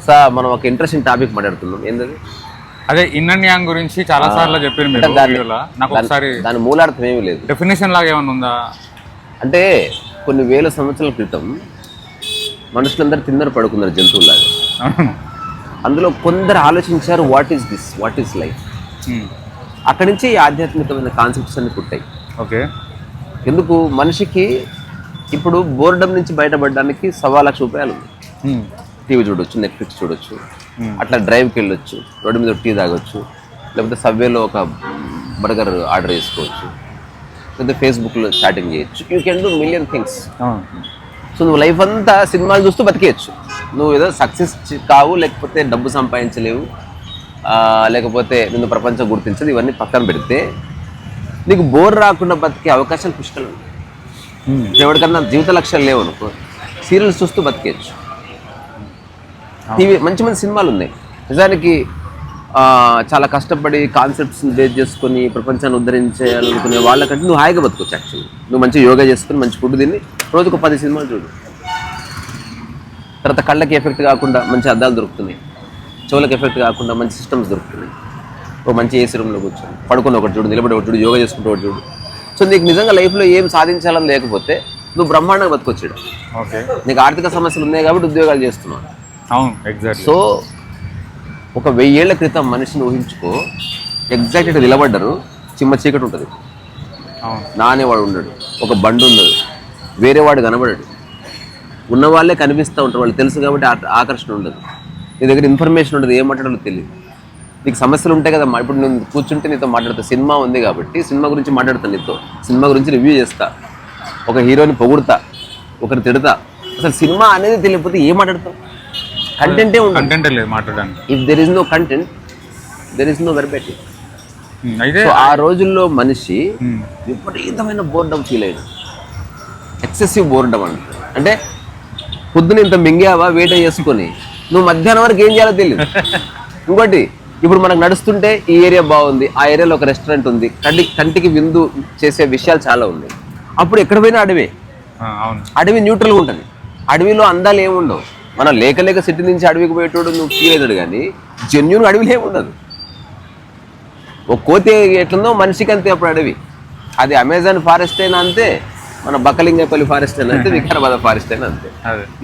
Sir మనం ఒక interesting topic మాట్లాడుతున్నాం. ఏంటది? అదే ఇన్ అండ్ యాంగ్ గురించి చాలా సార్లు చెప్పారు మీరు వీడియోలో. నాకు ఒకసారి దాని మూలార్థం ఏమీ లేదు, డెఫినేషన్ లాగా ఏమైనా ఉందా? అంటే కొన్ని వేల సంవత్సరాల క్రితం మనుషులందరూ తిన్నరు పడుకున్నారు జంతువులాగా. అందులో కొందరు ఆలోచించారు what is this, what is life. అక్కడి నుంచి ఈ ఆధ్యాత్మికమైన కాన్సెప్ట్స్ అన్ని పుట్టాయి. ఓకే. ఎందుకు మనిషికి ఇప్పుడు బోర్డమ్ నుంచి బయటపడడానికి ₹1,00,000 ఉంది. టీవీ చూడొచ్చు, నెట్ఫ్లిక్స్ చూడొచ్చు, అట్లా డ్రైవ్కి వెళ్ళొచ్చు, రోడ్డు మీద టీ తాగొచ్చు, లేకపోతే సబ్వేలో ఒక బర్గర్ ఆర్డర్ చేసుకోవచ్చు, లేకపోతే ఫేస్బుక్లో చాటింగ్ చేయొచ్చు. You can do million things. So నువ్వు లైఫ్ అంతా సినిమాలు చూస్తూ బతికేయచ్చు. నువ్వు ఏదో సక్సెస్ కావు, లేకపోతే డబ్బు సంపాదించలేవు, లేకపోతే నిన్ను ప్రపంచం గుర్తించదు. ఇవన్నీ పక్కన పెడితే నీకు బోర్ రాకుండా బతికే అవకాశాలు పుష్కలు ఉన్నాయి. ఎవరికన్నా జీవిత లక్ష్యాలు లేవు అనుకో, సీరియల్స్ చూస్తూ బతికేయచ్చు. టీవీ మంచి మంచి సినిమాలు ఉన్నాయి. నిజానికి చాలా కష్టపడి కాన్సెప్ట్స్ని బేస్ చేసుకొని ప్రపంచాన్ని ఉద్ధరించాలనుకునే వాళ్ళకంటే నువ్వు హాయిగా బతుకోవచ్చు. యాక్చువల్లీ నువ్వు మంచి యోగా చేసుకుని మంచి ఫుడ్ తిని రోజుకు 10 సినిమాలు చూడు. తర్వాత కళ్ళకి ఎఫెక్ట్ కాకుండా మంచి అద్దాలు దొరుకుతున్నాయి, చెవులకు ఎఫెక్ట్ కాకుండా మంచి సిస్టమ్స్ దొరుకుతున్నాయి. ఒక మంచి ఏసీ రూమ్లో కూర్చొని పడుకుని ఒకటి చూడు, నిలబడి ఒకటి చూడు, యోగా చేసుకుంటూ ఒకటి చూడు. సో నీకు నిజంగా లైఫ్లో ఏం సాధించాలని లేకపోతే నువ్వు బ్రహ్మాండంగా బతుకొచ్చాడు. ఓకే. నీకు ఆర్థిక సమస్యలు ఉన్నాయి కాబట్టి ఉద్యోగాలు చేస్తున్నావు. అవును, ఎగ్జాక్ట్. సో ఒక 1000 ఏళ్ల క్రితం మనిషిని ఊహించుకో, ఎగ్జాక్ట్ ఇట్లా నిలబడ్డరు, చిమ్మ చీకటి ఉంటుంది, నానేవాడు ఉండడు, ఒక బండి ఉండదు, వేరేవాడు కనబడాడు, ఉన్నవాళ్ళే కనిపిస్తూ ఉంటారు, వాళ్ళు తెలుసు కాబట్టి ఆకర్షణ ఉండదు, నీ దగ్గర ఇన్ఫర్మేషన్ ఉండదు, ఏం మాట్లాడాలో తెలియదు. నీకు సమస్యలు ఉంటాయి కదా. ఇప్పుడు నేను కూర్చుంటే నీతో మాట్లాడతా, సినిమా ఉంది కాబట్టి సినిమా గురించి మాట్లాడతాను నీతో, సినిమా గురించి రివ్యూ చేస్తా, ఒక హీరోని పొగుడుతా, ఒకరిని తిడతా. అసలు సినిమా అనేది తెలియకపోతే ఏం మాట్లాడతావు? కంటెంటే ఉండదు, కంటెంట్ లేదు మాట్లాడడానికి. If there is no content there is no variety. అయితే ఆ రోజుల్లో మనిషి విపరీతమైన బోర్డమ్ ఫీల్ అయ్యాడు, ఎక్సెసివ్ బోర్డమ్ అంటే పొద్దున ఇంత మింగావా వెయిట్ చేసుకొని నువ్వు మధ్యాహ్నం వరకు ఏం చేయాలో తెలియదు. ఇంకోటి, ఇప్పుడు మనకు నడుస్తుంటే ఈ ఏరియా బాగుంది, ఆ ఏరియాలో ఒక రెస్టారెంట్ ఉంది, కంటికి విందు చేసే విషయాలు చాలా ఉన్నాయి. అప్పుడు ఎక్కడ పోయినా అడవి, అడవి న్యూట్రల్గా ఉంటుంది. అడవిలో అందాలు ఏముండవు. మనం లేక సిటీ నుంచి అడవికి పోయేటోడు నువ్వు ఫీల్ అవుతాడు, కానీ జెన్యున్ అడవిలో ఏముండదు. ఒక కోతి ఎట్లుందో మనిషికి అంతే అప్పుడు అడవి. అది అమెజాన్ ఫారెస్ట్ అయినా అంతే, మన బకలింగపల్లి ఫారెస్ట్ అయినా అంతే, వికారాబాద్ ఫారెస్ట్ అయినా అంతే.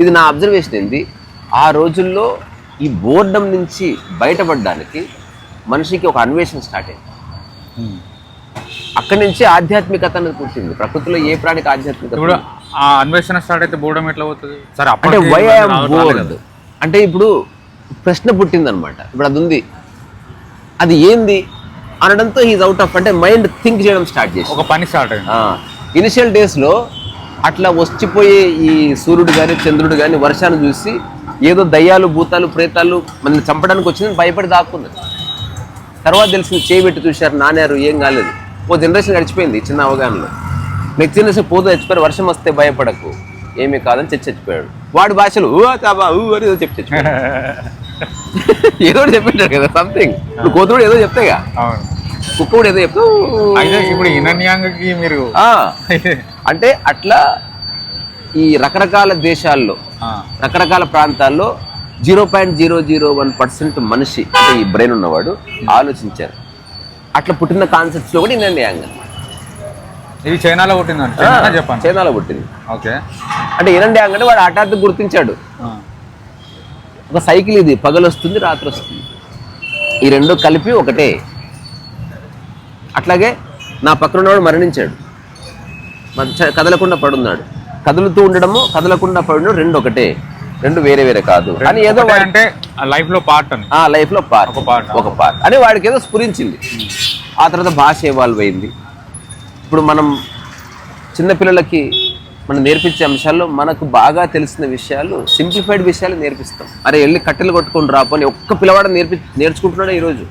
ఇది నా అబ్జర్వేషన్ ఏంది, ఆ రోజుల్లో ఈ బోర్డమ్ నుంచి బయటపడడానికి మనిషికి ఒక అన్వేషణ స్టార్ట్ అయింది. అక్కడి నుంచి ఆధ్యాత్మికత అనేది పుట్టింది. ప్రకృతిలో ఏ ప్రాణికి ఆధ్యాత్మికత? ఆ అన్వేషణ స్టార్ట్ అయితే బోర్డమ్ ఎట్లా అవుతుంది? అంటే వై ఐఎమ్ బోర్డ్ అంటే ఇప్పుడు ప్రశ్న పుట్టిందనమాట. ఇప్పుడు అది ఉంది, అది ఏంది అనడంతో హీజ్ అవుట్ ఆఫ్, అంటే మైండ్ థింక్ చేయడం స్టార్ట్ చేసి ఒక పని స్టార్ట్ అయింది. ఇనిషియల్ డేస్లో అట్లా వచ్చిపోయే ఈ సూర్యుడు కానీ చంద్రుడు కానీ వర్షాన్ని చూసి ఏదో దయ్యాలు భూతాలు ప్రేతాలు మనల్ని చంపడానికి వచ్చిందని భయపడి దాక్కున్నది. తర్వాత తెలిసింది, చేయబెట్టి చూశారు, నానారు, ఏం కాలేదు. ఓ జనరేషన్ గడిచిపోయింది చిన్న అవగాహనలో. నెక్స్ట్ జనరేషన్ పోతూ చచ్చిపోయారు, వర్షం వస్తే భయపడకు, ఏమీ కాదని చచ్చిపోయాడు. వాడి భాషలు అని ఏదో చెప్పి చచ్చిపోయాడు. ఏదో చెప్పాడు కదా సంథింగ్. ఇప్పుడు కోతుడు ఏదో చెప్తాయిగా, కుక్క కూడా ఏదో చెప్తా. ఇప్పుడు ఇనన్యాంగకి మీరు అంటే అట్లా ఈ రకరకాల దేశాల్లో రకరకాల ప్రాంతాల్లో 0.001% మనిషి అంటే ఈ బ్రెయిన్ ఉన్నవాడు ఆలోచించారు. అట్లా పుట్టిన కాన్సెప్ట్స్ లో కూడా ఇన్ యాంగ్. ఇది చైనాలో పుట్టిందండి, చెప్పండి. చైనాలో పుట్టింది. ఓకే. అంటే ఇన్ యాంగ్ అంటే వాడు హఠాత్తు గుర్తించాడు, ఒక సైకిల్ ఇది, పగలు వస్తుంది రాత్రి వస్తుంది, ఈ రెండు కలిపి ఒకటే. అట్లాగే నా పక్కన ఉన్నవాడు మరణించాడు, కదలకుండా పడున్నాడు, కదులుతూ ఉండడము కదలకుండా పడడం రెండు ఒకటే, రెండు వేరే వేరే కాదు అని ఏదో అంటే లైఫ్ లో పార్ట్ అని, లైఫ్ లో పార్ట్ ఒక పార్ట్ అని వాడికి ఏదో స్ఫురించింది. ఆ తర్వాత భాష ఎవాల్వ్ అయింది. ఇప్పుడు మనం చిన్నపిల్లలకి మనం నేర్పించే అంశాల్లో మనకు బాగా తెలిసిన విషయాలు, సింప్లిఫైడ్ విషయాలు నేర్పిస్తాం. అరే వెళ్ళి కట్టెలు కొట్టుకొని రాపని ఒక్క పిల్లవాడు నేర్చుకుంటున్నాడా? ఈరోజు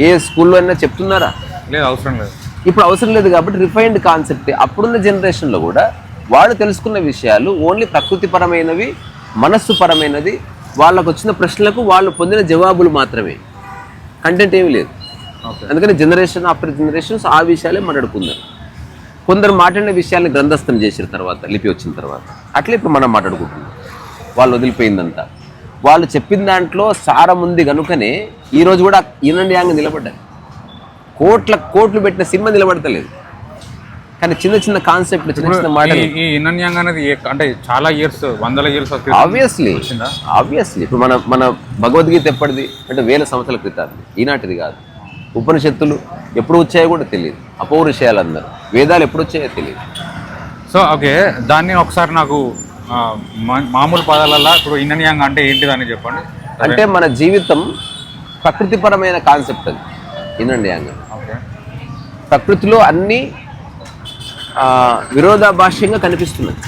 ఏ స్కూల్లో అయినా చెప్తున్నారా? లేదు, అవసరం లేదు. ఇప్పుడు అవసరం లేదు కాబట్టి రిఫైన్డ్ కాన్సెప్ట్. అప్పుడున్న జనరేషన్లో కూడా వాళ్ళు తెలుసుకున్న విషయాలు ఓన్లీ ప్రకృతి పరమైనవి, మనస్సు పరమైనది, వాళ్ళకు వచ్చిన ప్రశ్నలకు వాళ్ళు పొందిన జవాబులు మాత్రమే, కంటెంట్ ఏమీ లేదు. అందుకని జనరేషన్ ఆఫ్టర్ జనరేషన్స్ ఆ విషయాలే మాట్లాడుకుందాం. కొందరు మాట్లాడిన విషయాన్ని గ్రంథస్థం చేసిన తర్వాత, లిపి వచ్చిన తర్వాత, అట్లా ఇప్పుడు మనం మాట్లాడుకుంటున్నాం. వాళ్ళు వదిలిపోయిందంతా వాళ్ళు చెప్పిన దాంట్లో సారం ఉంది కనుకనే ఈరోజు కూడా ఈనండి యాంగ్ నిలబడ్డారు. కోట్లు పెట్టిన సినిమా నిలబడతలేదు, కానీ చిన్న చిన్న కాన్సెప్ట్, చిన్న చిన్న మాటలు. ఈ ఇన్నన్ యాంగ్ అనేది అంటే చాలా ఇయర్స్, వందల ఇయర్స్ ఆబ్వియస్లీ ఇప్పుడు మన భగవద్గీత ఎప్పటిది అంటే 1000 సంవత్సరాల క్రితం, ఈనాటిది కాదు. ఉపనిషత్తులు ఎప్పుడు వచ్చాయో కూడా తెలియదు, అపౌరుషయాలు అందరూ, వేదాలు ఎప్పుడు వచ్చాయో తెలియదు. సో ఓకే, దాన్ని ఒకసారి నాకు మామూలు పదాలలో ఇప్పుడు ఇన్నన్ యాంగ్ అంటే ఏంటిదని చెప్పండి. అంటే మన జీవితం ప్రకృతిపరమైన కాన్సెప్ట్ అది ఇన్నన్ యాంగ్. ఓకే, ప్రకృతిలో అన్నీ విరోధాభాష్యంగా కనిపిస్తున్నది.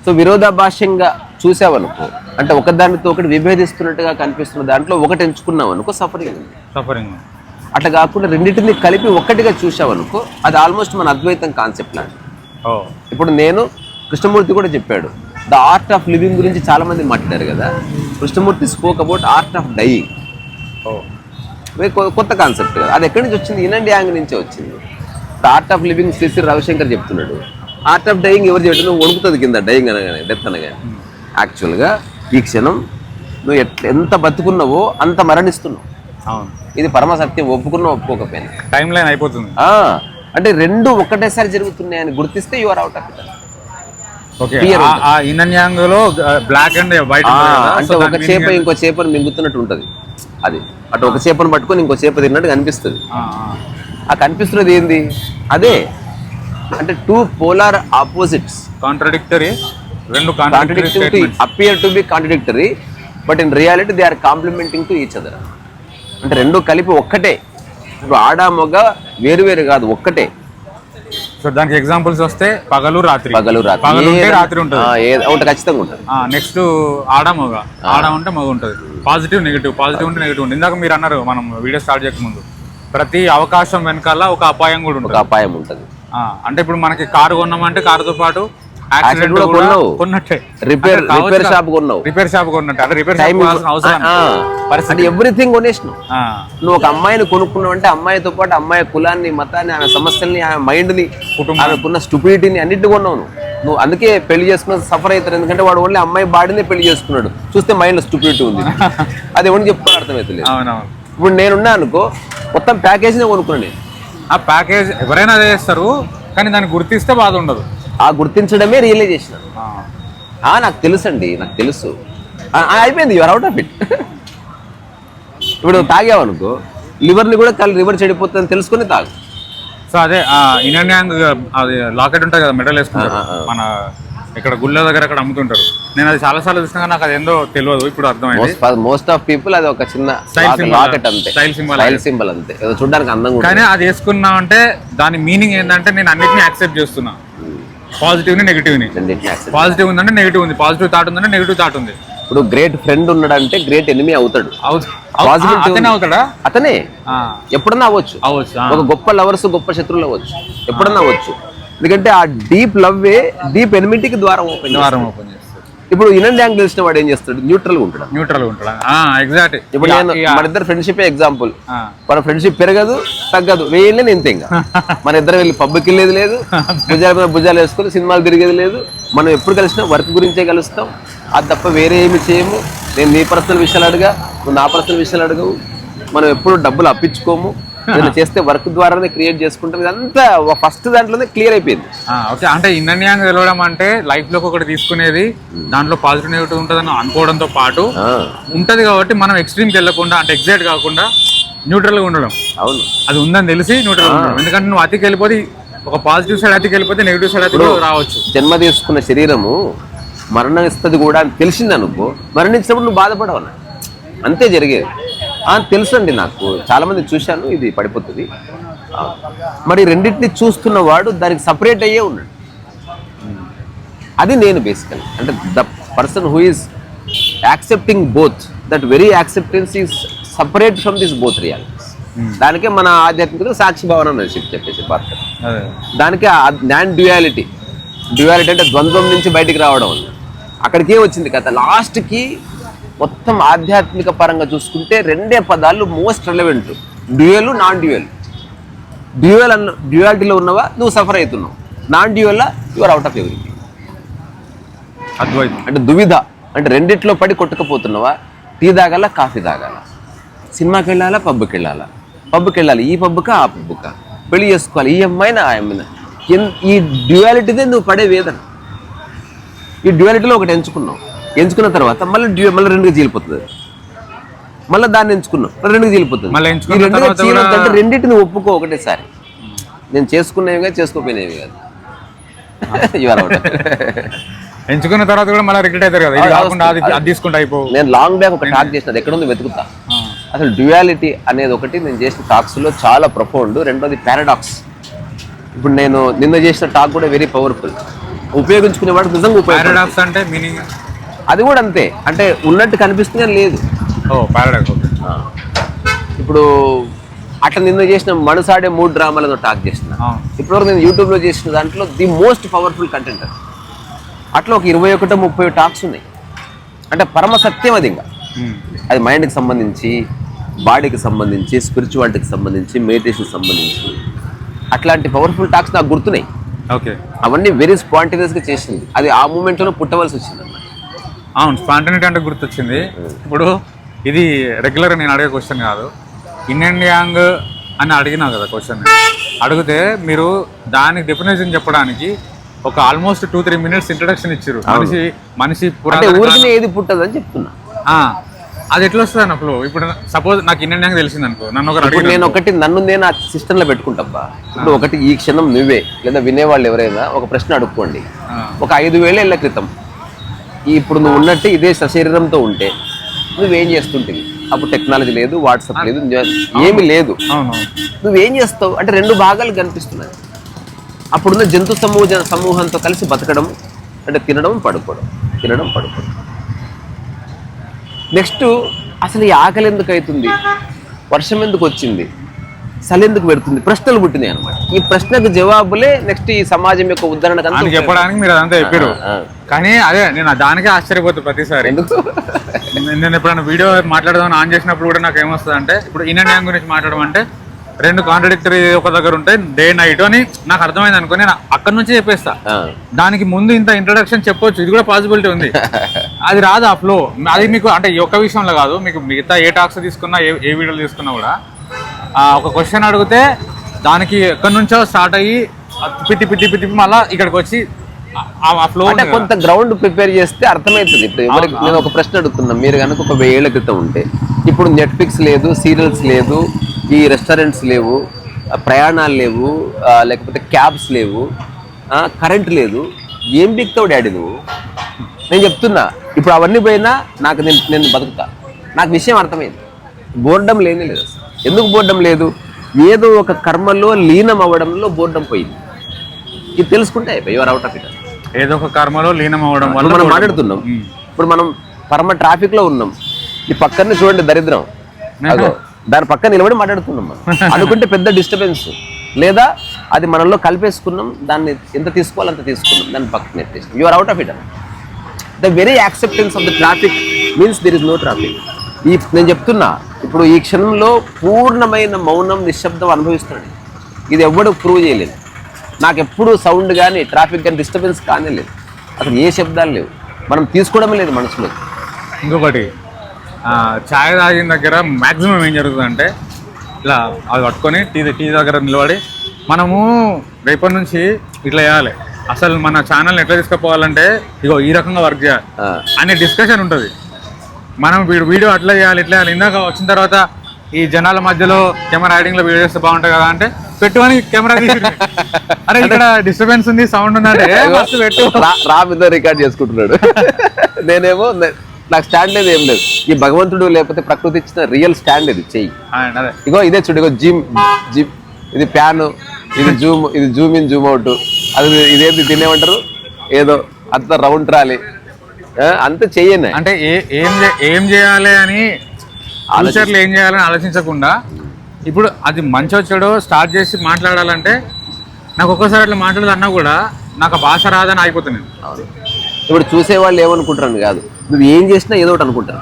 సో విరోధాభాష్యంగా చూసావనుకో, అంటే ఒకదానితో ఒకటి విభేదిస్తున్నట్టుగా కనిపిస్తున్న దాంట్లో ఒకటి ఎంచుకున్నావు అనుకో, సఫరింగ్. అట్లా కాకుండా రెండింటిని కలిపి ఒక్కటిగా చూసావనుకో, అది ఆల్మోస్ట్ మన అద్వైతం కాన్సెప్ట్ లాంటి. ఇప్పుడు నేను కృష్ణమూర్తి కూడా చెప్పాడు, ద ఆర్ట్ ఆఫ్ లివింగ్ గురించి చాలా మంది మాట్లాడారు కదా. Krishnamurti spoke about art of dying. కొత్త కాన్సెప్ట్ కదా, అది ఎక్కడి నుంచి వచ్చింది? ఇన్నన్ యాంగ్ నుంచే వచ్చింది. Art of living Shri Ravi Shankar చెప్తున్నాడు. ఆర్ట్ ఆఫ్ డైయింగ్ ఎవరు చెప్పినా వణుకుతుంది కింద, డైయింగ్ అనగానే, డెత్ అనగానే. యాక్చువల్గా ఈ క్షణం నువ్వు ఎంత బతుకున్నావో అంత మరణిస్తున్నావు. ఇది పరమ సత్యం, ఒప్పుకున్నా ఒప్పుకోకపోయినా టైం లైన్ అయిపోతుంది. అంటే రెండు ఒకటేసారి జరుగుతున్నాయని గుర్తిస్తే you are out of it. Yin and yang లో బ్లాక్ అండ్ వైట్ అంటే ఒక చేప ఇంకో చేపను మింగుతున్నట్టు ఉంటది. అది అటు ఒక చేపను పట్టుకొని ఇంకో చేప తిన్నట్టు కనిపిస్తుంది. ఆ కనిపిస్తున్నది ఏంది? అదే అంటే టూ పోలార్ ఆపోజిట్స్, కాంట్రడిక్టరీ, రెండు appear to be contradictory, but in reality they are complementing to each other. అంటే రెండు కలిపి ఒక్కటే. ఇప్పుడు ఆడ మొగ వేరు వేరు కాదు, ఒక్కటే. సో దానికి ఎగ్జాంపుల్స్ వస్తే పగలు రాత్రి రాత్రి ఉంటుంది, ఖచ్చితంగా ఉంటుంది. నెక్స్ట్ ఆడ ఉంటే మగ ఉంటుంది. పాజిటివ్ నెగిటివ్ ఉంటే నెగిటివ్ ఉంటుంది. ఇందాక మీరు అన్నారు మనం వీడియో స్టార్ట్ చేయకముందు, ప్రతి అవకాశం వెనకాల ఒక అపాయం కూడా ఉంటుంది. అపాయం ఉంటుంది. అంటే ఇప్పుడు మనకి కారు కొన్నామంటే కారుతో పాటు యాక్సిడెంట్ కొన్నట్టే, రిపేర్ షాప్ కొన్నట్టే. అంటే రిపేర్ అవసరం, ఎవ్రీథింగ్ కొనేసినావు. నువ్వు ఒక అమ్మాయిని కొనుక్కున్నావు అంటే అమ్మాయితో పాటు అమ్మాయి కులాన్ని, మతాన్ని, ఆమె సమస్యల్ని, ఆమె మైండ్ని, ఆమెకున్న స్టూపిడిటీని అన్నిటి కొన్నావు నువ్వు. అందుకే పెళ్లి చేసుకున్న సఫర్ అవుతారు, ఎందుకంటే వాడు ఓన్లీ అమ్మాయి బాడీనే పెళ్లి చేసుకున్నాడు, చూస్తే మైండ్ లో స్టూపిడిటీ ఉంది. అది ఎవరిని చెప్పుకోవాలి అర్థమవుతుంది. ఇప్పుడు నేనున్నా అనుకో, మొత్తం ప్యాకేజీనే కొనుక్కున్నాను నేను. ఆ ప్యాకేజ్ ఎవరైనా చేస్తారు, కానీ దాన్ని గుర్తిస్తే బాధ ఉండదు. ఆ గుర్తించడమే రియలైజేషన్. నాకు తెలుసు అండి, నాకు తెలుసు, అయిపోయింది, యువర్ అవుట్ ఆఫ్ ఇట్. ఇప్పుడు తాగావనుకో, లివర్ని కూడా లివర్ చెడిపోతుందని తెలుసుకుని తాగు. సో అదే ఇన్నన్ యాంగ్, అది లాకెట్ ఉంటుంది కదా, మెడల్ వేసుకుంటారు మన ఇక్కడ గుళ్ళ దగ్గర అక్కడ అమ్ముతుంటారు. నేను అది చాలా సార్లు చూసినా, నాకు అది ఏందో తెలియదు, ఇప్పుడు అర్థమైంది. మోస్ట్ ఆఫ్ పీపుల్ అది ఒక చిన్న లాకెట్ అంతే, స్టైల్ సింబల్ అంతే, చూడడానికి అందంగా. కానీ అది వేసుకున్నా అంటే దాని మీనింగ్ ఏంటంటే నేను అన్నిటిని యాక్సెప్ట్ చేస్తున్నా, పాజిటివ్ ని నెగిటివ్ ని. పాజిటివ్ ఉందంటే నెగిటివ్ ఉంది, పాజిటివ్ థాట్ ఉందంటే నెగిటివ్ థాట్ ఉంది. ఇప్పుడు గ్రేట్ ఫ్రెండ్ ఉన్నాడంటే గ్రేట్ ఎనిమీ అవుతాడు. అవుతాడా? అతనే ఎప్పుడన్నా అవ్వచ్చు. ఒక గొప్ప లవర్స్ గొప్ప శత్రువులు అవ్వచ్చు, ఎప్పుడన్నా అవ్వచ్చు. ఎందుకంటే ఆ డీప్ లవ్ డీప్ ఎనిమిటీకి ద్వారం ఓపెన్ చేస్తుంది. ఇప్పుడు ఇన్నన్ యాంగ్ తెలిసిన వాడు ఏం చేస్తాడు? న్యూట్రల్ ఉంటాడు. ఎగ్జాక్ట్. ఇప్పుడు నేను మన ఇద్దరు ఫ్రెండ్షిప్ ఎగ్జాంపుల్, మన ఫ్రెండ్షిప్ పెరగదు తగ్గదు, వేయలే నేను ఇంకా. మన ఇద్దరు వెళ్ళి పబ్కి వెళ్ళేది లేదు, భుజాల మీద భుజాలు వేసుకొని సినిమాలు తిరిగేది లేదు. మనం ఎప్పుడు కలిసినా వర్క్ గురించే కలుస్తాం, అది తప్ప వేరే ఏమి చేయము. నేను నీ పర్సనల్ విషయాలు అడగా, నువ్వు నా పర్సనల్ విషయాలు అడగవు. మనం ఎప్పుడు డబ్బులు అప్పించుకోము, నేను చేస్తే వర్క్ ద్వారానే క్రియేట్ చేసుకుంటాం. ఇదంతా ఫస్ట్ దాంట్లోనే క్లియర్ అయిపోయింది. ఓకే, అంటే ఇన్నన్ యాంగ్ తెలవడం అంటే లైఫ్ లోకి ఒకటి తీసుకునేది, దాంట్లో పాజిటివ్ నెగిటివ్ ఉంటుందని అనుకోవడంతో పాటు ఉంటది. కాబట్టి మనం ఎక్స్ట్రీమ్కి వెళ్ళకుండా, అంటే ఎగ్జాక్ట్ కాకుండా న్యూట్రల్ గా ఉండడం. అవును, అది ఉందని తెలిసి న్యూట్రల్ ఉండడం. ఎందుకంటే నువ్వు అతికి వెళ్ళిపోతే, ఒక పాజిటివ్ సైడ్ అతికి వెళ్ళిపోతే నెగిటివ్ సైడ్ అతికి రావచ్చు. జన్మ తీసుకున్న శరీరము మరణిస్తుంది కూడా అని తెలిసింది అనుకో, మరణించినప్పుడు నువ్వు బాధపడవు, అంతే జరిగేది. తెలుసు అండి, నాకు చాలా మంది చూశాను, ఇది పడిపోతుంది. మరి రెండింటిని చూస్తున్న వాడు దానికి సపరేట్ అయ్యే ఉన్నాడు. అది నేను బేసికల్ అంటే the person who is accepting both, that very acceptance is separate from this both realities. దానికే మన ఆధ్యాత్మికత సాక్షి భావన చెప్పేసి పార్ట్. దానికే నాన్ డ్యూయాలిటీ అంటే ద్వంద్వం నుంచి బయటికి రావడం. అక్కడికే వచ్చింది కథ. లాస్ట్కి మొత్తం ఆధ్యాత్మిక పరంగా చూసుకుంటే రెండే పదాలు most relevant, dual, non dual. డ్యూయాలిటీలో ఉన్నవా నువ్వు సఫర్ అవుతున్నావు, non dual your out of everything. అద్వైతం అంటే దువిధ, అంటే రెండిట్లో పడి కొట్టుకుపోతున్నావా? టీ తాగాల, కాఫీ తాగాల, సినిమాకి వెళ్ళాలా, పబ్కి వెళ్ళాలా, పబ్కి వెళ్ళాలి, ఈ పబ్బుకా ఆ పబ్బుకా, పెళ్లి చేసుకోవాలి, ఈ అమ్మాయినా ఆ అమ్మాయినా. ఈ డ్యూయాలిటీదే నువ్వు పడే వేదన. ఈ డ్యూయాలిటీలో ఒకటి ఎంచుకున్న తర్వాత మళ్ళీ రెండుగా చీలిపోతుంది. మళ్ళీ దాన్ని ఎంచుకున్నావు, రెండుగా చీలిపోతుంది. ఈ రెండుగా చీలొద్దంటే రెండింటిని ఒప్పుకో ఒకటేసారి. నేను చేసుకునేవి కాదు, చేసుకోపోయినవి కాదు. ఎంచుకున్న తర్వాత కూడా మళ్ళీ రిగ్రెట్ అవుతారు కదా, ఇది కాకుండా అది తీసుకుంటే అయిపో. నేను లాంగ్ బ్యాక్ ఒక టాక్ చేసిన, ఎక్కడ ఉంది వెతుకుతా. అసలు డ్యూయాలిటీ అనేది ఒకటి నేను చేసిన టాక్స్లో చాలా ప్రొఫౌండ్. రెండోది పారాడాక్స్. ఇప్పుడు నేను నిన్న చేసిన టాక్ కూడా వెరీ పవర్ఫుల్. ఉపయోగించుకునేవాడు నిజంగా పారాడాక్స్ అంటే మీనింగ్ అది కూడా అంతే. అంటే ఉన్నట్టు కనిపిస్తూనే లేదు. పారాడాక్స్. ఇప్పుడు అట్లా నిన్న చేసిన మనసాడే 3 డ్రామాలతో టాక్ చేసిన. ఇప్పటివరకు నేను యూట్యూబ్లో చేసిన దాంట్లో ది మోస్ట్ పవర్ఫుల్ కంటెంట్. అట్లా ఒక 21-30 టాక్స్ ఉన్నాయి. అంటే పరమ సత్యం అది. ఇంకా అది మైండ్కి సంబంధించి, బాడీకి సంబంధించి, స్పిరిచువాలిటీకి సంబంధించి, మెడిటేషన్కి సంబంధించి అట్లాంటి పవర్ఫుల్ టాక్స్ నాకు గుర్తున్నాయి. ఓకే, అవన్నీ వెరీ స్పాంటేనియస్గా చేసింది. అది ఆ మూమెంట్లోనే పుట్టవలసి వచ్చింది అన్నమాట. అవును, స్పాంటేనిటీ అంటే గుర్తొచ్చింది. ఇప్పుడు ఇది రెగ్యులర్గా నేను అడిగే క్వశ్చన్ కాదు. ఇన్ అండ్ యాంగ్ అని అడిగినా కదా క్వశ్చన్. అడిగితే మీరు దానికి డెఫినేషన్ చెప్పడానికి ఒక ఆల్మోస్ట్ 2-3 మినిట్స్ ఇంట్రడక్షన్ ఇచ్చారు. మనిషి ఏది పుట్టదు అని చెప్తున్నా. అది ఎట్లా వస్తుంది అన్న ఫ్లో? ఇప్పుడు సపోజ్ నాకు ఇన్ అండ్ యాంగ్ తెలిసింది అనుకో, నన్ను నేను ఆ సిస్టంలో పెట్టుకుంటా. ఇప్పుడు ఒకటి ఈ క్షణం నువ్వే లేదా వినేవాళ్ళు ఎవరైనా ఒక ప్రశ్న అడుక్కోండి. ఒక 5,000 ఏళ్ల క్రితం ఇప్పుడు నువ్వు ఉన్నట్టు ఇదే సశరీరంతో ఉంటే నువ్వేం చేస్తుంటివి? అప్పుడు టెక్నాలజీ లేదు, వాట్సాప్ లేదు, ఏమీ లేదు. నువ్వేం చేస్తావు అంటే 2 భాగాలు కనిపిస్తున్నాయి. అప్పుడున్న జంతు సమూహంతో కలిసి బతకడం అంటే తినడం పడుకోవడం. నెక్స్ట్ అసలు ఈ ఆకలి ఎందుకు అవుతుంది, వర్షం ఎందుకు వచ్చింది, చలి ఎందుకు పెడుతుంది, ప్రశ్నలు పుట్టినాయి అనమాట. ఈ ప్రశ్నకు జవాబులే నెక్స్ట్ ఈ సమాజం యొక్క ఉద్ధరణ చెప్పడానికి మీరు అదంతా చెప్పారు. కానీ అదే నేను దానికే ఆశ్చర్యపోతుంది ప్రతిసారి. ఎందుకు నేను ఎప్పుడైనా వీడియో మాట్లాడదామని ఆన్ చేసినప్పుడు కూడా నాకు ఏమొస్తుంది అంటే, ఇప్పుడు ఇన్ అండ్ యాంగ్ గురించి మాట్లాడడం అంటే 2 కాంట్రడిక్టరీ ఒక దగ్గర ఉంటాయి, డే నైట్ అని నాకు అర్థమైంది అనుకో, నేను అక్కడ నుంచి చెప్పేస్తా. దానికి ముందు ఇంత ఇంట్రడక్షన్ చెప్పొచ్చు, ఇది కూడా పాసిబిలిటీ ఉంది. అది రాదు ఆ ఫ్లో. అది మీకు అంటే ఈ ఒక్క విషయంలో కాదు, మీకు మిగతా ఏ టాక్స్ తీసుకున్నా, ఏ వీడియోలు తీసుకున్నా కూడా ఒక క్వశ్చన్ అడిగితే దానికి ఎక్కడి నుంచో స్టార్ట్ అయ్యి పిట్టి మళ్ళీ ఇక్కడికి వచ్చి ఆ ఫ్లో. అంటే కొంత గ్రౌండ్ ప్రిపేర్ చేస్తే అర్థమవుతుంది. ఇప్పుడు నేను ఒక ప్రశ్న అడుగుతున్నా, మీరు కనుక ఒక 1000 ఏళ్ల క్రితం ఉంటే, ఇప్పుడు నెట్ఫ్లిక్స్ లేదు, సీరియల్స్ లేదు, ఈ రెస్టారెంట్స్ లేవు, ప్రయాణాలు లేవు, లేకపోతే క్యాబ్స్ లేవు, కరెంట్ లేదు, ఏం బిక్తావు డాడీ నువ్వు? నేను చెప్తున్నా, ఇప్పుడు అవన్నీ పోయినా నేను బతుకుతా. నాకు విషయం అర్థమైంది. బోర్డం లేని లేదు. ఎందుకు బోర్డం లేదు? ఏదో ఒక కర్మలో లీనం అవ్వడంలో బోర్డం పోయింది. ఇది తెలుసుకుంటే యువర్ అవుట్ ఆఫ్ ఇట్. ఏదో ఒక కర్మలో లీనం అవ్వడం వల్ల మనం మాట్లాడుతున్నాం. ఇప్పుడు మనం పరమ ట్రాఫిక్ లో ఉన్నాం, ఈ పక్కనే చూడండి దరిద్రం, దాని పక్కన నిలబడి మాట్లాడుతున్నాం. మనం అనుకుంటే పెద్ద డిస్టర్బెన్స్ లేదా అది మనలో కలిపేసుకున్నాం, దాన్ని ఎంత తీసుకోవాలి అంత తీసుకున్నాం, దాన్ని పక్కన నెట్టేసి your out of it. The very acceptance of the traffic means there is no traffic. నేను చెప్తున్నా, ఇప్పుడు ఈ క్షణంలో పూర్ణమైన మౌనం, నిశ్శబ్దం అనుభవిస్తున్నాడు. ఇది ఎవ్వడు ప్రూవ్ చేయలేదు. నాకు ఎప్పుడు సౌండ్ కానీ ట్రాఫిక్ కానీ డిస్టర్బెన్స్ కానీ లేదు, అసలు ఏ శబ్దాలు లేవు, మనం తీసుకోవడమే లేదు మనసులో. ఇంకొకటి, ఛాయ్ తాగిన దగ్గర మ్యాక్సిమం ఏం జరుగుతుందంటే, ఇలా అది పట్టుకొని టీ దగ్గర నిలబడి మనము రేపటి నుంచి ఇట్లా చేయాలి, అసలు మన ఛానల్ని ఎట్లా తీసుకుపోవాలంటే ఇగో ఈ రకంగా వర్క్ చేయాలి అనే డిస్కషన్ ఉంటుంది. మనం వీడియో అట్లా చేయాలి, ఇట్లా చేయాలి. ఇందాక వచ్చిన తర్వాత ఈ జనాల మధ్యలో కెమెరా రైడింగ్లో వీడియో చేస్తే బాగుంటుంది కదా అంటే పెట్టుకొని కెమెరా తీసి, అరే ఇక్కడ డిస్టర్బెన్స్ ఉంది, సౌండ్ ఉందంటే పెట్టు, రా మీద రికార్డ్ చేసుకుంటున్నాడు. నేనేమో నాకు స్టాండ్ లేదు, ఏం లేదు. ఈ భగవంతుడు లేకపోతే ప్రకృతి ఇచ్చిన రియల్ స్టాండ్ ఇది. చెయ్యి ఇగో ఇదే చూడు, ఇగో జిమ్, ఇది ప్యాను, ఇది జూమ్ ఇన్ జూమ్ అవుట్, అది ఇదేంటి తినేమంటారు, ఏదో అంత రౌండ్ ట్రాలీ, అంత చెయ్యనే. అంటే ఏం చేయాలి అని ఫ్యూచర్లో ఏం చేయాలని ఆలోచించకుండా ఇప్పుడు అది మంచి వచ్చాడో స్టార్ట్ చేసి మాట్లాడాలంటే, నాకు ఒక్కోసారి అట్లా మాట్లాడాలన్నా కూడా నాకు ఆ భాష రాదని ఆగిపోతుంది. ఇప్పుడు చూసేవాళ్ళు ఏమనుకుంటారని కాదు, నువ్వు ఏం చేసినా ఏదో ఒకటి అనుకుంటారు.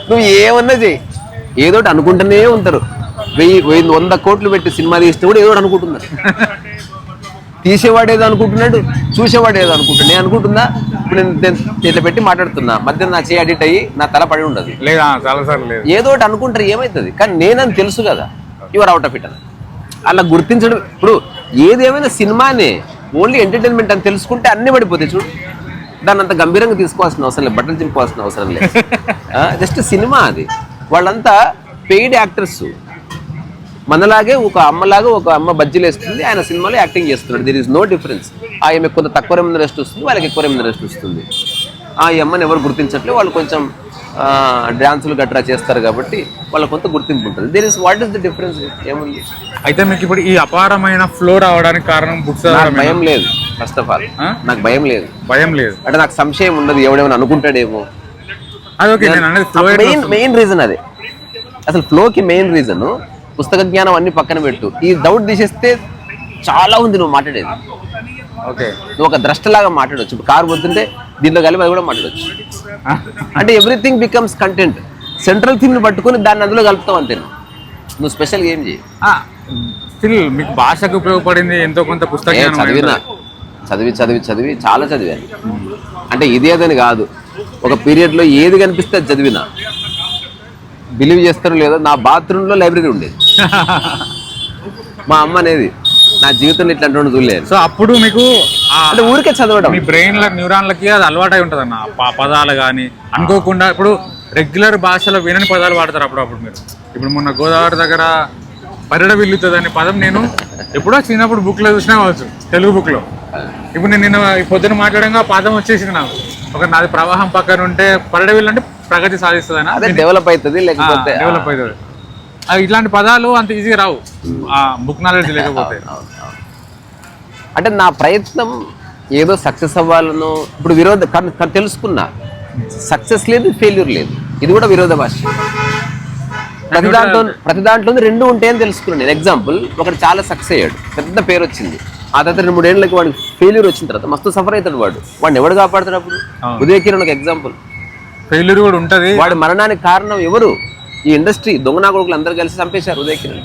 నువ్వు ఏమన్నా చెయ్యి, ఏదో ఒకటి అనుకుంటూనే ఉంటారు. 100 కోట్లు పెట్టి సినిమా తీస్తే కూడా ఏదో ఒకటి అనుకుంటున్నారు. తీసేవాడు ఏదో అనుకుంటున్నాడు, చూసేవాడు ఏదో అనుకుంటున్నాడు. నేను అనుకుంటున్నా ఇప్పుడు నేను ఇట్లా పెట్టి మాట్లాడుతున్నా, మధ్య నా చేయి అడిట్ అయ్యి నా తల పడి ఉండదు. లేదా చాలా సార్లు లేదు, ఏదో ఒకటి అనుకుంటారు, ఏమవుతుంది. కానీ నేనని తెలుసు కదా, యువర్ అవుట్ ఆఫ్ ఇట్ అని అలా గుర్తించడం. ఇప్పుడు ఏదేమైనా సినిమానే ఓన్లీ ఎంటర్టైన్మెంట్ అని తెలుసుకుంటే అన్నీ పడిపోతాయి. చూడు, దాన్ని అంత గంభీరంగా తీసుకోవాల్సిన అవసరం లేదు, బట్టలు చింపుకోవాల్సిన అవసరం లేదు. జస్ట్ సినిమా అది. వాళ్ళంతా పెయిడ్ యాక్టర్స్. మనలాగే ఒక అమ్మలాగా ఒక అమ్మ బజ్జీలు వేస్తుంది, ఆయన సినిమాలో యాక్టింగ్ చేస్తున్నాడు. There is no difference. ఆమె కొంత తక్కువ రెమ్యునరేషన్ వస్తుంది, వాళ్ళకి ఎక్కువ రెమ్యునరేషన్ వస్తుంది. ఆ అమ్మని ఎవరు గుర్తించట్లేదు, వాళ్ళు కొంచెం డ్యాన్సులు గట్రా చేస్తారు కాబట్టి వాళ్ళకి కొంత గుర్తింపు ఉంటుంది. There is what is the difference, ఏముంది. అయితే మీకు ఇప్పుడు ఈ అపారమైన ఫ్లో రావడానికి కారణం బుక్స్? భయం లేదు, ఫస్ట్ ఆఫ్ ఆల్ నాకు భయం లేదు. భయం లేదు అంటే నాకు సంశయం ఉండదు, ఎవడేమైనా అనుకుంటాడేమో. అదొకే, మెయిన్ రీజన్ అదే. అసలు ఫ్లోకి మెయిన్ రీజన్ పుస్తక జ్ఞానం అన్ని పక్కన పెట్టు, ఈ డౌట్ తీసేస్తే చాలా ఉంది నువ్వు మాట్లాడేది. ఓకే, నువ్వు ఒక ద్రష్టలాగా మాట్లాడవచ్చు. ఇప్పుడు కారు పోతుంటే దీంట్లో కలిపి అది కూడా మాట్లాడవచ్చు. అంటే ఎవ్రీథింగ్ బికమ్స్ కంటెంట్. సెంట్రల్ థీమ్ని పట్టుకొని దాన్ని అందులో కలుపుతావు అంతే. నువ్వు స్పెషల్గా ఏం చేయి. స్టిల్ మీకు భాషకు ఉపయోగపడింది ఎంతో కొంత పుస్తకం చదివినా, చదివి చాలా చదివాను. అంటే ఇదేదని కాదు, ఒక పీరియడ్లో ఏది కనిపిస్తే అది చదివినా. బిలీవ్ చేస్తారో లేదో, నా బాత్రూంలో లైబ్రరీ ఉండేది. మా అమ్మ అనేది నా జీవితంలో ఇట్లాంటి చూడలేదు. సో అప్పుడు మీకు అంటే ఊరికే చదవడం, మీ బ్రెయిన్ న్యూరాన్లకి అది అలవాటై ఉంటుంది అన్న. పదాలు కానీ అనుకోకుండా ఇప్పుడు రెగ్యులర్ భాషలో వినని పదాలు వాడతారు అప్పుడప్పుడు మీరు. ఇప్పుడు మొన్న గోదావరి దగ్గర పరిడ విల్లుతుంది అనే పదం నేను ఎప్పుడో చిన్నప్పుడు బుక్లో చూసినా కావచ్చు, తెలుగు బుక్లో. ఇప్పుడు నేను నిన్న పొద్దున మాట్లాడంగా పదం వచ్చేసింది నాకు. ఒక నాది ప్రవాహం పక్కన ఉంటే పరిడ విల్లు అంటే ప్రగతి సాధిస్తుంది, అదే డెవలప్ అవుతుంది, లేకపోతే డెవలప్ అవుతుంది. ఇట్లాంటి పదాలు అంత ఈజీగా రావు బుక్ నాలెడ్జ్ లేకపోతే. అంటే నా ప్రయత్నం ఏదో సక్సెస్ అవ్వాలను. ఇప్పుడు తెలుసుకున్నా, సక్సెస్ లేదు, ఫెయిల్యూర్ లేదు. ఇది కూడా విరోధ భాష. ప్రతి దాంట్లో రెండు ఉంటాయని తెలుసుకున్నాను నేను. ఎగ్జాంపుల్, ఒకటి చాలా సక్సెస్ అయ్యాడు, పెద్ద పేరు వచ్చింది. ఆ తర్వాత 2-3 ఏళ్ళకి వాడికి ఫెయిల్యూర్ వచ్చిన తర్వాత మస్తు సఫర్ అవుతాడు. వాడిని ఎవడు కాపాడుతాడు అప్పుడు? ఉదయ కిరణ్ ఒక ఎగ్జాంపుల్. ఫెయిల్యూర్ కూడా ఉంటుంది. వాడి మరణానికి కారణం ఎవరు? ఈ ఇండస్ట్రీ దొంగనా కొడుకులు అందరూ కలిసి చంపేశారు ఉదయ కిరణ్.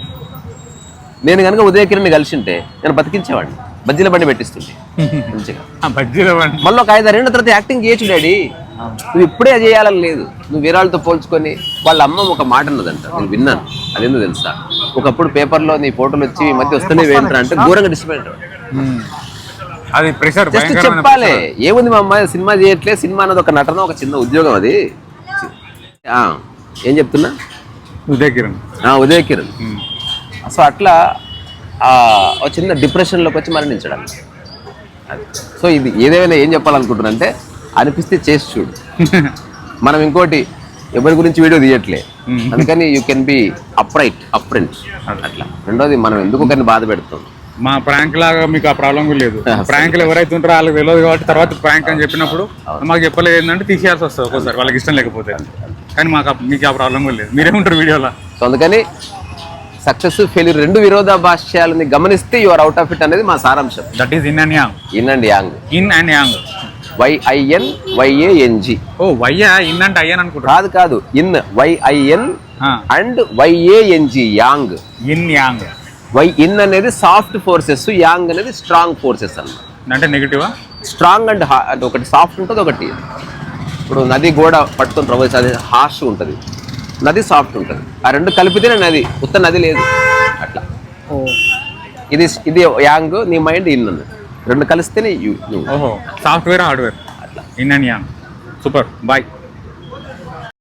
నేను కనుక ఉదయ కిరణ్ కలిసి ఉంటే నేను బతికించేవాడిని, బజ్జీల బండి పెట్టిస్తుంటే మంచిగా. మళ్ళీ ఒక 5-6 ఏళ్ళ తర్వాత యాక్టింగ్ చేయొచ్చు డాడీ, నువ్వు ఇప్పుడే చేయాలని లేదు. నువ్వు వీరాలతో పోల్చుకొని. వాళ్ళ అమ్మ ఒక మాట అన్నదంట, నేను విన్నాను. అదేందో తెలుసా, ఒకప్పుడు పేపర్లో నీ ఫోటోలు వచ్చి ఈ మధ్య వస్తూనే వేంట్రా అంటే ఘోరంగా డిస్టర్బ్. అది ప్రెషర్. జస్ట్ చెప్పాలి, ఏముంది మా అమ్మాయి సినిమా చేయట్లేదు, సినిమా అన్నది ఒక నటన, ఒక చిన్న ఉద్యోగం. అది ఏం చెప్తున్నా, ఉదయ కిరణ్. సో అట్లా ఒక చిన్న డిప్రెషన్లోకి వచ్చి మరణించడం. సో ఇది ఏదేమైనా ఏం చెప్పాలనుకుంటున్నా అంటే, అనిపిస్తే చేసి చూడు. మనం ఇంకోటి ఎవరి గురించి వీడియో తీయట్లే, అందుకని యూ కెన్ బి అప్రైట్ అట్లా. రెండోది, మనం ఎందుకు ఒకరిని బాధ పెడుతుంది. మా ప్రాంక్ లాగా మీకు ఆ ప్రాబ్లం కూడా లేదు. ప్రాంక్లు ఎవరైతే ఉంటారో వాళ్ళకి తెలియదు కాబట్టి తర్వాత ప్రాంక్ అని చెప్పినప్పుడు మాకు చెప్పలేదు ఏంటంటే తీసేయాల్సి వస్తుంది ఒక్కోసారి, వాళ్ళకి ఇష్టం లేకపోతే. కానీ మీకు ఆ ప్రాబ్లం కూడా లేదు, మీరేముంటారు వీడియోలో. సో అందుకని సక్సెస్ ఫెయిల్యూర్ రెండు విరోధాభాష్యాలని గమనిస్తే యువర్ అవుట్ ఆఫ్ ఇట్ అనేది మా సారాంశం. That is yin and yang. YINYANG. ఓ వైయా, ఇన్ అంటే అయ్యాను అనుకుంటా. కాదు, yin YIN and YANG, yang. Yin yang. Yin అనేది సాఫ్ట్ ఫోర్సెస్, యాంగ్ అనేది స్ట్రాంగ్ ఫోర్సెస్ అన్నమాట. అంటే నెగిటివా? స్ట్రాంగ్ అండ్ అంటే ఒకటి సాఫ్ట్ ఉంటుంది, ఒకటి ఇప్పుడు నది గోడ పట్టుకొని ప్రవేశం, అది హార్ష్ ఉంటుంది, నది సాఫ్ట్ ఉంటుంది. ఆ రెండు కలిపితేనే నది, ఉత్త నది లేదు అట్లా. ఇది యాంగ్, నీ మైండ్ ఇన్ అన్నది, రెండు కలిస్తేనే సాఫ్ట్వేర్ హార్డ్వేర్. అట్లా yin and yang. Super, bye.